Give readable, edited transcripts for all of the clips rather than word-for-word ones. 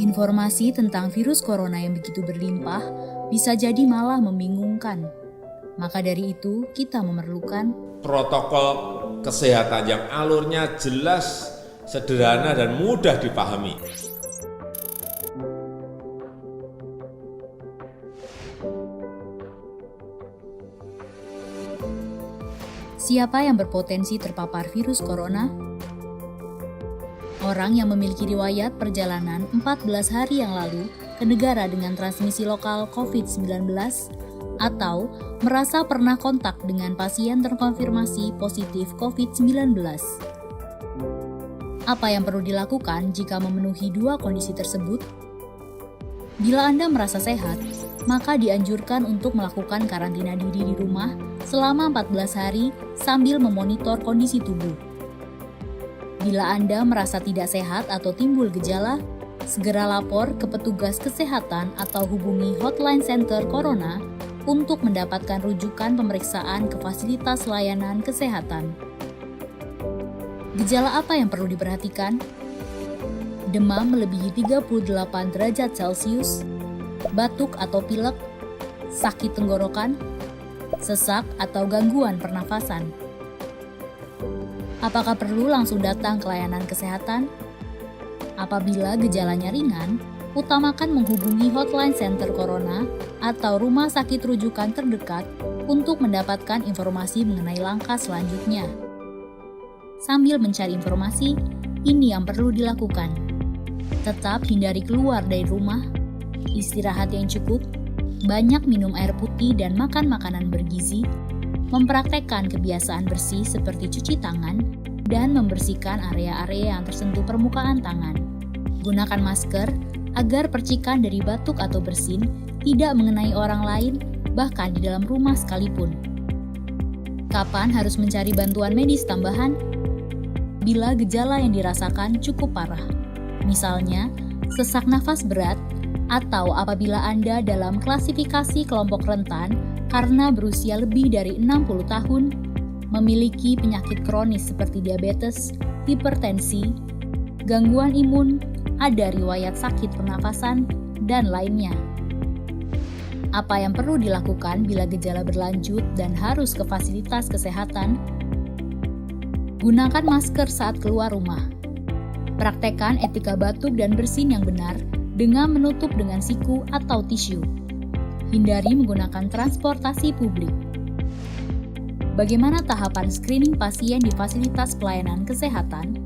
Informasi tentang virus corona yang begitu berlimpah bisa jadi malah membingungkan. Maka dari itu, kita memerlukan protokol kesehatan yang alurnya jelas, sederhana, dan mudah dipahami. siapa yang berpotensi terpapar virus corona. Orang yang memiliki riwayat perjalanan 14 hari yang lalu ke negara dengan transmisi lokal COVID-19 atau merasa pernah kontak dengan pasien terkonfirmasi positif COVID-19. Apa yang perlu dilakukan jika memenuhi dua kondisi tersebut? Bila Anda merasa sehat, maka dianjurkan untuk melakukan karantina diri di rumah selama 14 hari sambil memonitor kondisi tubuh. Bila Anda merasa tidak sehat atau timbul gejala, segera lapor ke petugas kesehatan atau hubungi Hotline Center Corona untuk mendapatkan rujukan pemeriksaan ke fasilitas layanan kesehatan. Gejala apa yang perlu diperhatikan? Demam melebihi 38 derajat Celcius, batuk atau pilek, sakit tenggorokan, sesak atau gangguan pernafasan. Apakah perlu langsung datang ke layanan kesehatan? Apabila gejalanya ringan, utamakan menghubungi Hotline Center Corona atau rumah sakit rujukan terdekat untuk mendapatkan informasi mengenai langkah selanjutnya. Sambil mencari informasi, ini yang perlu dilakukan. Tetap hindari keluar dari rumah, istirahat yang cukup, banyak minum air putih dan makan makanan bergizi, mempraktekkan kebiasaan bersih seperti cuci tangan, dan membersihkan area-area yang tersentuh permukaan tangan. Gunakan masker agar percikan dari batuk atau bersin tidak mengenai orang lain, bahkan di dalam rumah sekalipun. Kapan harus mencari bantuan medis tambahan? Bila gejala yang dirasakan cukup parah, misalnya sesak nafas berat, atau apabila Anda dalam klasifikasi kelompok rentan karena berusia lebih dari 60 tahun, memiliki penyakit kronis seperti diabetes, hipertensi, gangguan imun, ada riwayat sakit pernafasan, dan lainnya. Apa yang perlu dilakukan bila gejala berlanjut dan harus ke fasilitas kesehatan? Gunakan masker saat keluar rumah. Praktekkan etika batuk dan bersin yang benar dengan menutup dengan siku atau tisu. Hindari menggunakan transportasi publik. Bagaimana tahapan screening pasien di fasilitas pelayanan kesehatan?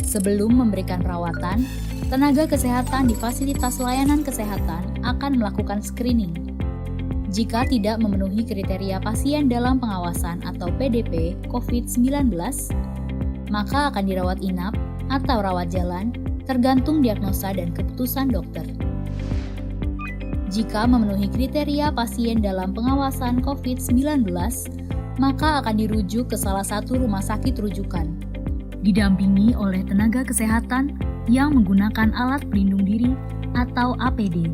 Sebelum memberikan perawatan, tenaga kesehatan di fasilitas layanan kesehatan akan melakukan screening. Jika tidak memenuhi kriteria pasien dalam pengawasan atau PDP COVID-19, maka akan dirawat inap atau rawat jalan, tergantung diagnosa dan keputusan dokter. Jika memenuhi kriteria pasien dalam pengawasan COVID-19, maka akan dirujuk ke salah satu rumah sakit rujukan, didampingi oleh tenaga kesehatan yang menggunakan alat pelindung diri atau APD.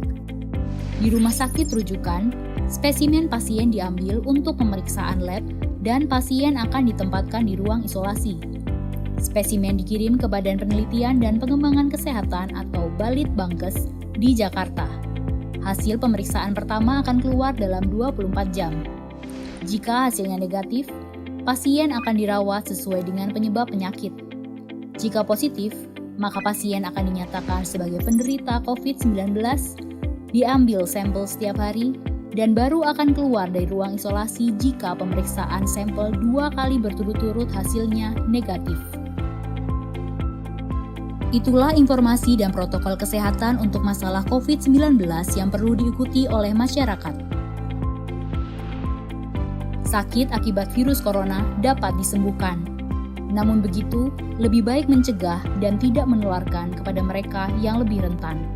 Di rumah sakit rujukan, spesimen pasien diambil untuk pemeriksaan lab dan pasien akan ditempatkan di ruang isolasi. Spesimen dikirim ke Badan Penelitian dan Pengembangan Kesehatan atau Balitbangkes di Jakarta. Hasil pemeriksaan pertama akan keluar dalam 24 jam. Jika hasilnya negatif, pasien akan dirawat sesuai dengan penyebab penyakit. Jika positif, maka pasien akan dinyatakan sebagai penderita COVID-19, diambil sampel setiap hari, dan baru akan keluar dari ruang isolasi jika pemeriksaan sampel 2 kali berturut-turut hasilnya negatif. Itulah informasi dan protokol kesehatan untuk masalah COVID-19 yang perlu diikuti oleh masyarakat. Sakit akibat virus corona dapat disembuhkan. Namun begitu, lebih baik mencegah dan tidak menularkan kepada mereka yang lebih rentan.